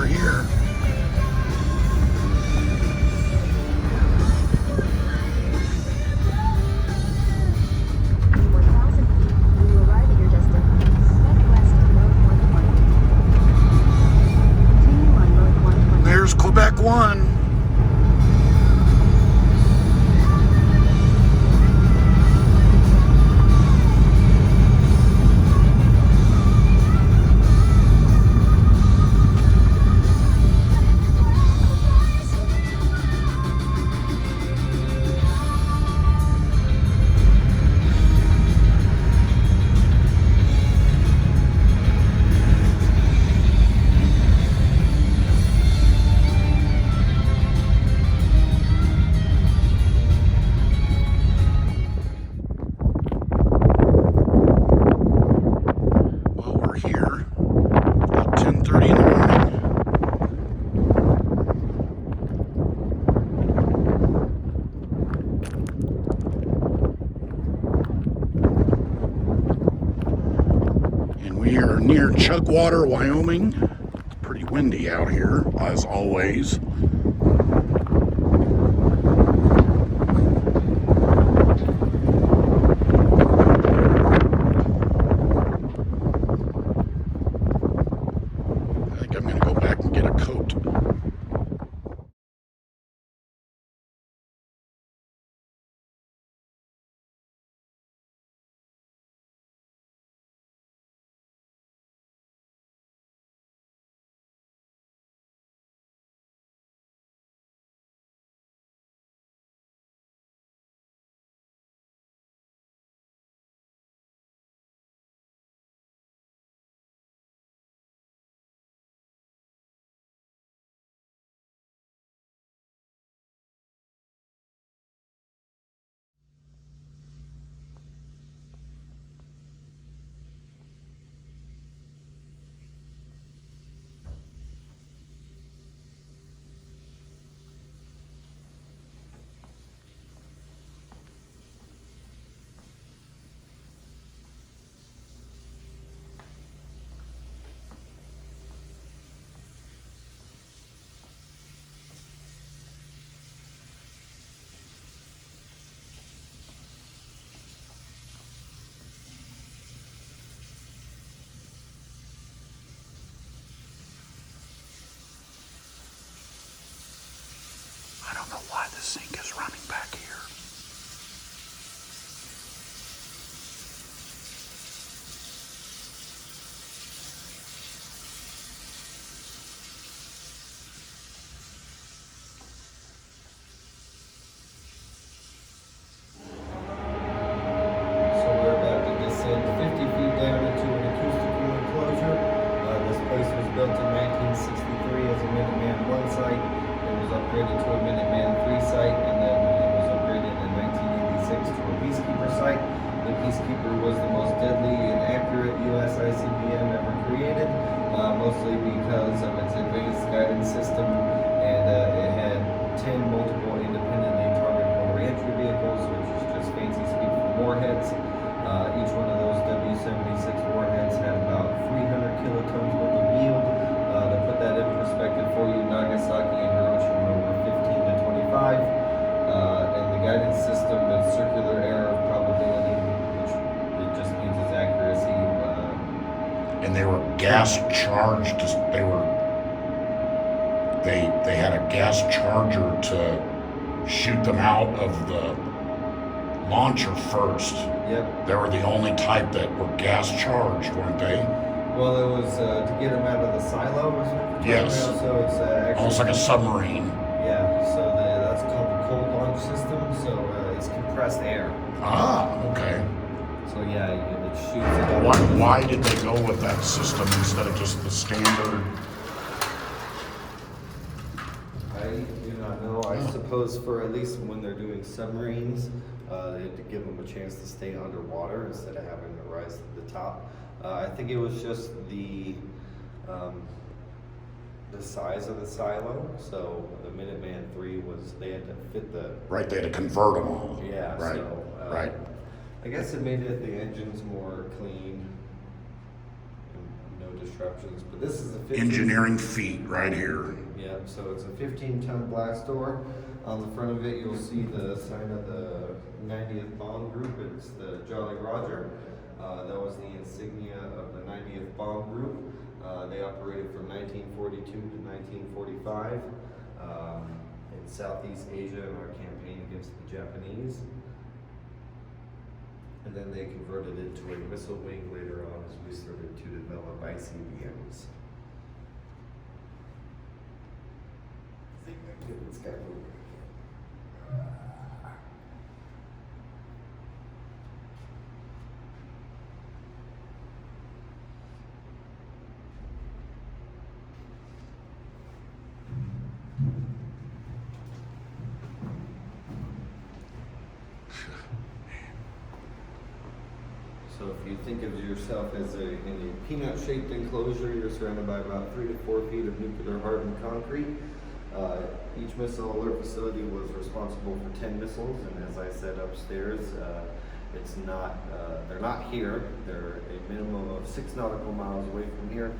we're here. There's Quebec 1. We are near Chugwater, Wyoming. It's pretty windy out here, as always. I think I'm going to go back and get a coat. I don't know why the sink is running back here. So we're about to descend 50 feet down into an acoustical enclosure. This place was built in 1963 as a Minuteman 1 site. It was upgraded to a Minuteman 3 site, and then it was upgraded in 1986 to a Peacekeeper site. The Peacekeeper was the most deadly and accurate US ICBM ever created, mostly because of its advanced guidance system, and it had 10 multiple independently targetable reentry vehicles, which is just fancy speak for warheads. Each one of those W-76 warheads had about 300 kilotons worth of yield. To put that in perspective for you, Nagasaki and Hiroshima were 15 to 25. And the guidance system is circular error of probability, which it just means its accuracy. And they were gas charged. They had a gas charger to shoot them out of the launcher first. Yep. They were the only type that were gas charged, weren't they? Well, it was to get them out of the silo, wasn't it? Yes. So it's actually Almost like a submarine. Yeah. So that's called the cold launch system. So it's compressed air. Ah, okay. So yeah, it shoots it out. Why did they go with that system instead of just the standard? I do not know. I suppose for at least when they're doing submarines, they had to give them a chance to stay underwater instead of having to rise to the top. I think it was just the size of the silo. So the Minuteman 3 was, they had to fit the... Right, they had to convert them all. Yeah, Right, so... right. I guess it made the engines more clean, no disruptions. But this is a 15, Engineering feat right here. Yeah, so it's a 15-ton blast door. On the front of it, you'll see the sign of the 90th Bomb Group. It's the Jolly Roger. That was the insignia of the 90th Bomb Group. They operated from 1942 to 1945 in Southeast Asia in our campaign against the Japanese. And then they converted it to a missile wing later on as we started to develop ICBMs. I think I get this guy moving. So if you think of yourself as in a peanut-shaped enclosure, you're surrounded by about 3 to 4 feet of nuclear hardened concrete. Each missile alert facility was responsible for 10 missiles, and as I said upstairs, it's not, they're not here. They're a minimum of 6 nautical miles away from here.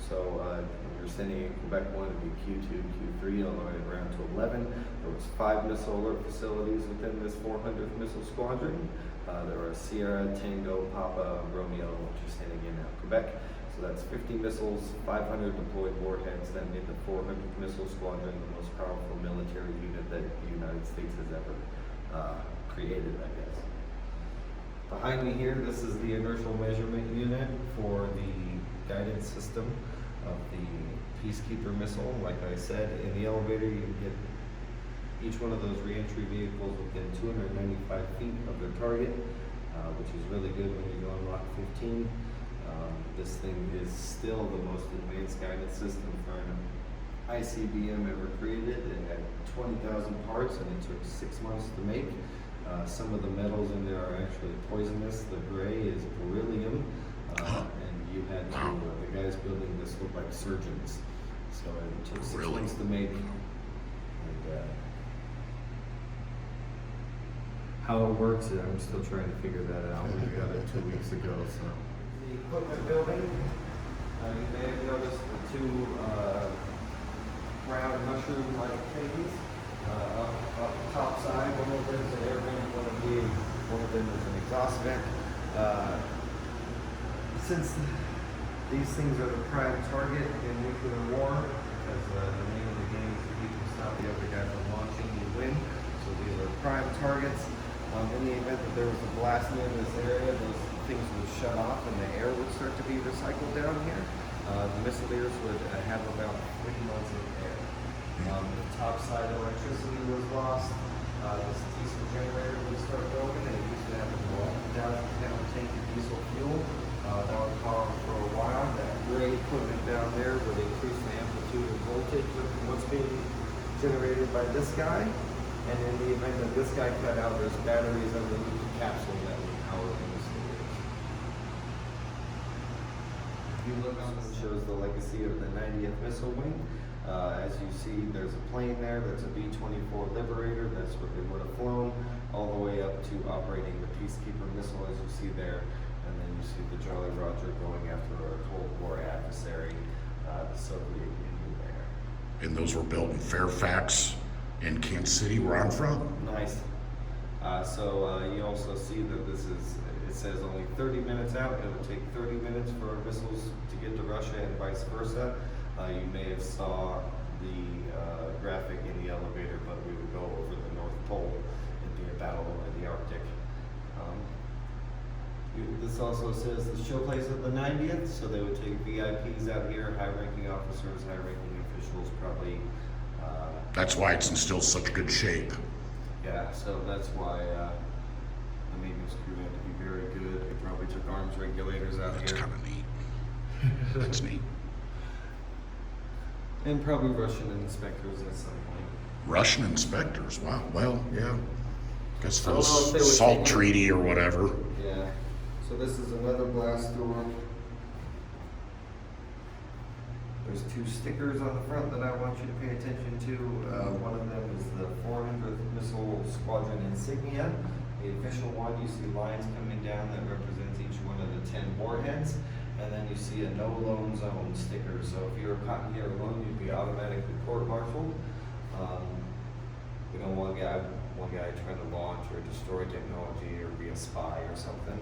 So you're sending in Quebec 1 to be Q2, Q3, all the way around to 11. There was 5 missile alert facilities within this 400th Missile Squadron. There were Sierra, Tango, Papa, Romeo, which is standing in Quebec. So that's 50 missiles, 500 deployed warheads that made the 400th Missile Squadron the most powerful military unit that the United States has ever created, I guess. Behind me here, this is the inertial measurement unit for the guidance system of the Peacekeeper Missile. Like I said, in the elevator you can get each one of those reentry vehicles within 295 feet of their target, which is really good when you go on Mach 15. This thing is still the most advanced guidance system for an ICBM ever created. It had 20,000 parts and it took 6 months to make. Some of the metals in there are actually poisonous. The gray is beryllium, and you had to, the guys building this looked like surgeons. So it took 6 months to make. And, how it works, I'm still trying to figure that out. We got it 2 weeks ago, so. The equipment building, you may have noticed the 2 round mushroom-like things up the top side. One of them is an air vent, one of them is an exhaust vent. Since these things are the prime target in nuclear war, because the name of the game is if you can stop the other guy from launching, you win. So these are prime targets. In the event that there was a blast in this area, those things would shut off and the air would start to be recycled down here. The missileers would have about 3 months of air. The top side electricity was lost. This diesel generator would start going, and it used to have a 1,000-gallon tank of diesel fuel. That would power for a while. That gray equipment down there would increase the amplitude and voltage of what's being generated by this guy. And in the event that this guy cut out, there's batteries underneath the capsule that would power the missile. If you look on this, it shows the legacy of the 90th Missile Wing. As you see, there's a plane there that's a B-24 Liberator. That's what they would have flown, all the way up to operating the Peacekeeper Missile, as you see there. And then you see the Jolly Roger going after a Cold War adversary, the Soviet Union there. And those were built in Fairfax in Kansas City, where I'm from. Nice. So you also see that this is, it says only 30 minutes out. It would take 30 minutes for missiles to get to Russia and vice versa. You may have saw the graphic in the elevator, but we would go over the North Pole. It'd be a battle over the Arctic. This also says the showplace of the 90th, so they would take VIPs out here, high-ranking officers, high-ranking officials, probably. That's why it's in still such good shape. Yeah, so that's why the maintenance crew had to be very good. They probably took arms regulators out That's here. kind of neat. That's neat. And probably Russian inspectors at some point. Russian inspectors, wow. Well, yeah. Guess for I the don't know if they would SALT take- treaty or whatever. Yeah. So this is another blast door. There's 2 stickers on the front that I want you to pay attention to. One of them is the 400th Missile Squadron insignia. The official one, you see lines coming down that represents each one of the 10 warheads. And then you see a no loan zone sticker. So if you were caught here alone, you'd be automatically court-martialed. We don't want one guy trying to launch or destroy technology or be a spy or something.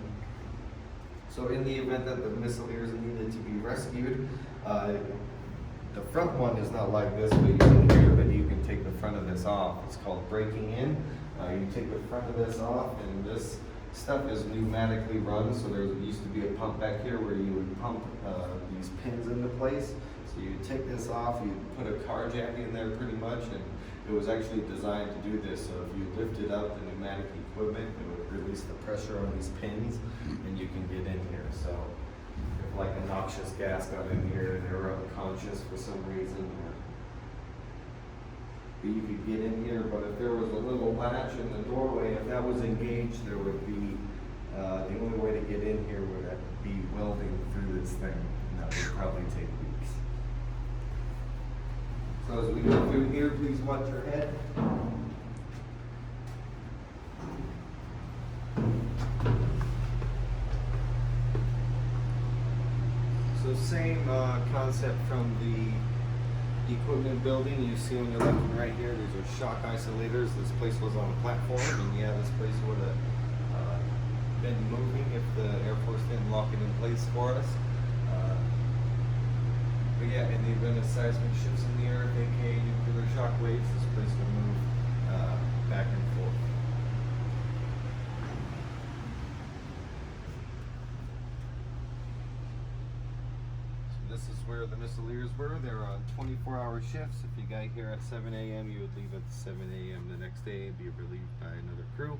So in the event that the Missileers needed to be rescued, the front one is not like this, but you can hear that you can take the front of this off. It's called breaking in. You take the front of this off, and this stuff is pneumatically run. So there used to be a pump back here where you would pump these pins into place. So you take this off, you put a car jack in there pretty much, and it was actually designed to do this. So if you lifted up the pneumatic equipment, it would release the pressure on these pins, and you can get in here. So if like a noxious gas got in here and they were unconscious for some reason, you could get in here. But if there was a little latch in the doorway, if that was engaged, there would be the only way to get in here would be welding through this thing, and that would probably take weeks. So as we go through here, please watch your head. So same concept from the equipment building. You see on your left and right here, these are shock isolators. This place was on a platform, and yeah, this place would have been moving if the Air Force didn't lock it in place for us. But yeah, in the event of seismic shifts in the air, aka nuclear shock waves, this place will move back and forth. So this is where the Missileers were. They're on 24-hour shifts. If you got here at 7 a.m., you would leave at 7 a.m. the next day and be relieved by another crew.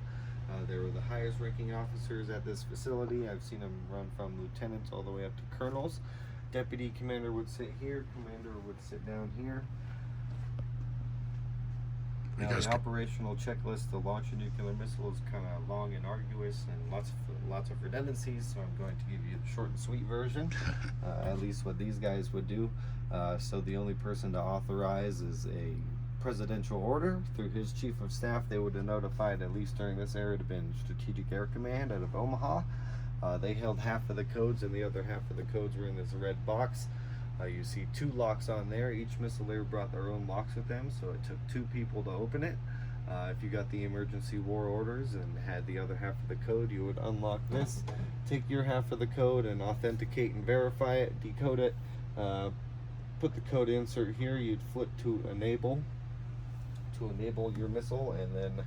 They were the highest ranking officers at this facility. I've seen them run from lieutenants all the way up to colonels. Deputy commander would sit here, commander would sit down here. Now, the operational checklist to launch a nuclear missile is kind of long and arduous and lots of redundancies, so I'm going to give you the short and sweet version, at least what these guys would do. So the only person to authorize is a presidential order through his chief of staff. They would have notified, at least during this era, to have been Strategic Air Command out of Omaha. They held half of the codes, and the other half of the codes were in this red box. You see 2 locks on there. Each Missileer brought their own locks with them, so it took 2 people to open it. If you got the emergency war orders and had the other half of the code, you would unlock this, take your half of the code and authenticate and verify it, decode it, put the code insert here. You'd flip to enable your missile, and then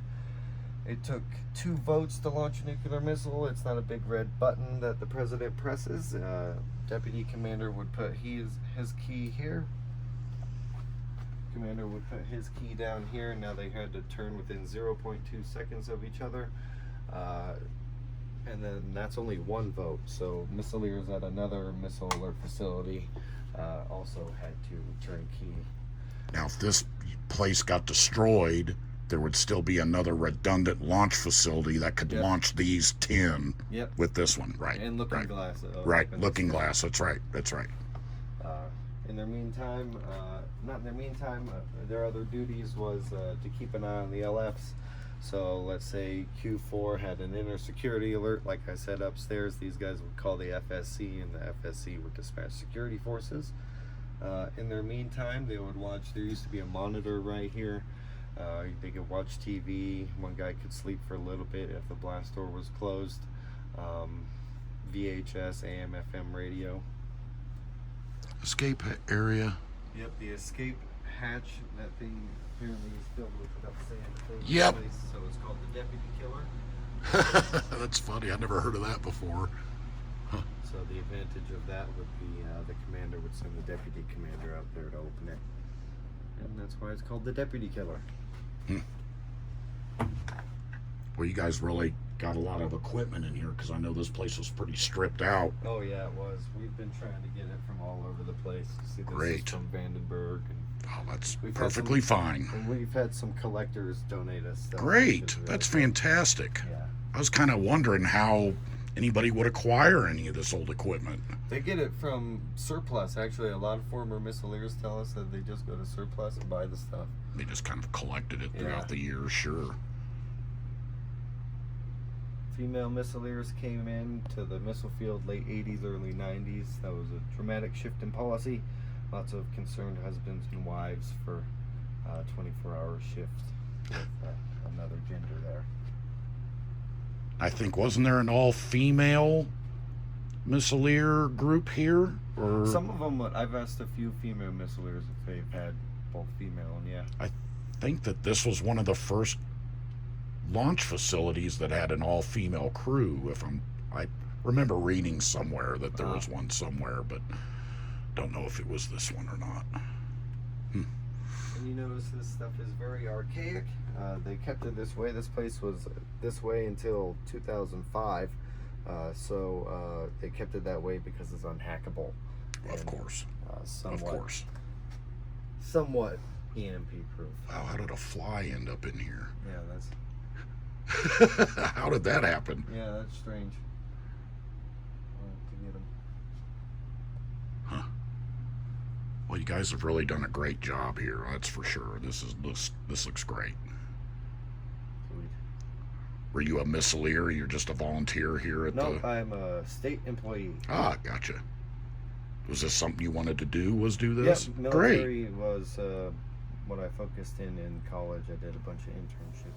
it took 2 votes to launch a nuclear missile. It's not a big red button that the president presses. Deputy commander would put his key here. Commander would put his key down here. Now they had to turn within 0.2 seconds of each other. And then that's only 1 vote. So Missileers at another missile alert facility also had to turn key. Now, if this place got destroyed, there would still be another redundant launch facility that could launch these 10 with this one, right? And looking glass. Right, looking glass, that's right. In their meantime, their other duties was to keep an eye on the LFs. So let's say Q4 had an inner security alert, like I said, upstairs. These guys would call the FSC, and the FSC would dispatch security forces. In their meantime, they would watch. There used to be a monitor right here. They could watch TV. One guy could sleep for a little bit if the blast door was closed. VHS, AM, FM radio. Escape area. Yep, the escape hatch. That thing apparently is filled with enough sand. Yep. So it's called the deputy killer. That's funny. I never heard of that before. Huh. So the advantage of that would be the commander would send the deputy commander out there to open it. And that's why it's called the deputy killer. Well, you guys really got a lot of equipment in here, because I know this place was pretty stripped out. Oh yeah, it was. We've been trying to get it from all over the place. See, this Great. is from Vandenberg. Oh, that's perfectly fine. And we've had some collectors donate us stuff. Great. That's fantastic. Yeah. I was kind of wondering how anybody would acquire any of this old equipment. They get it from surplus. Actually, a lot of former Missileers tell us that they just go to surplus and buy the stuff. They just kind of collected it throughout the years, sure. female missileers came in to the missile field late 80s, early 90s. That was a dramatic shift in policy. Lots of concerned husbands and wives for 24-hour shifts with another gender there. I think, wasn't there an all-female missileer group here? Or some of them, I've asked a few female missileers if they've had both female, and yeah. I think that this was one of the first launch facilities that had an all-female crew. I remember reading somewhere that there was one somewhere, but don't know if it was this one or not. And you notice this stuff is very archaic. They kept it this way. This place was this way until 2005. So they kept it that way because it's unhackable. Of course. Somewhat EMP proof. Wow, how did a fly end up in here? Yeah, that's... How did that happen? Yeah, that's strange. To get them. Huh. Well, you guys have really done a great job here, that's for sure. This looks great. Sweet. Were you a missileer? You're just a volunteer here at No, I'm a state employee. Ah, gotcha. Was this something you wanted to do, do this? Yeah, military was what I focused in college. I did a bunch of internships.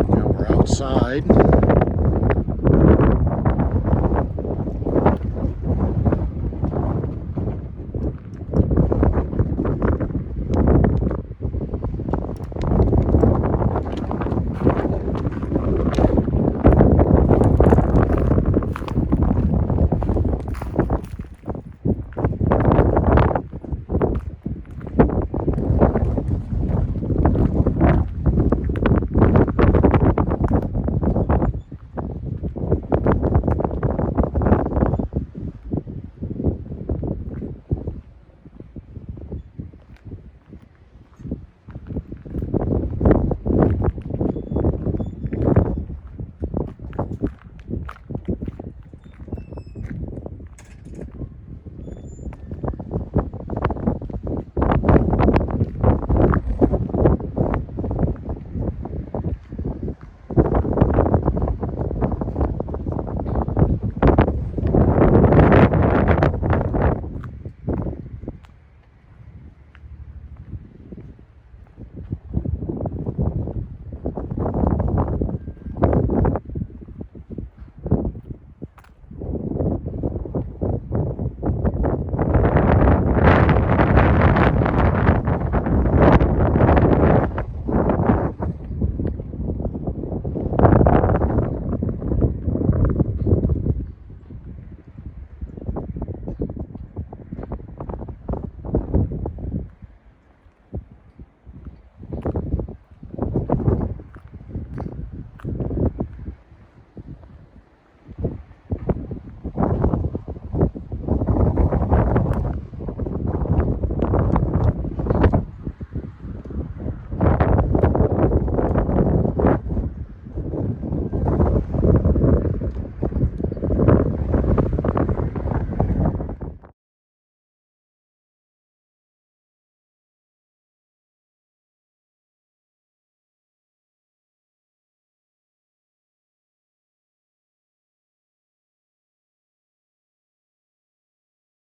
Now we're outside.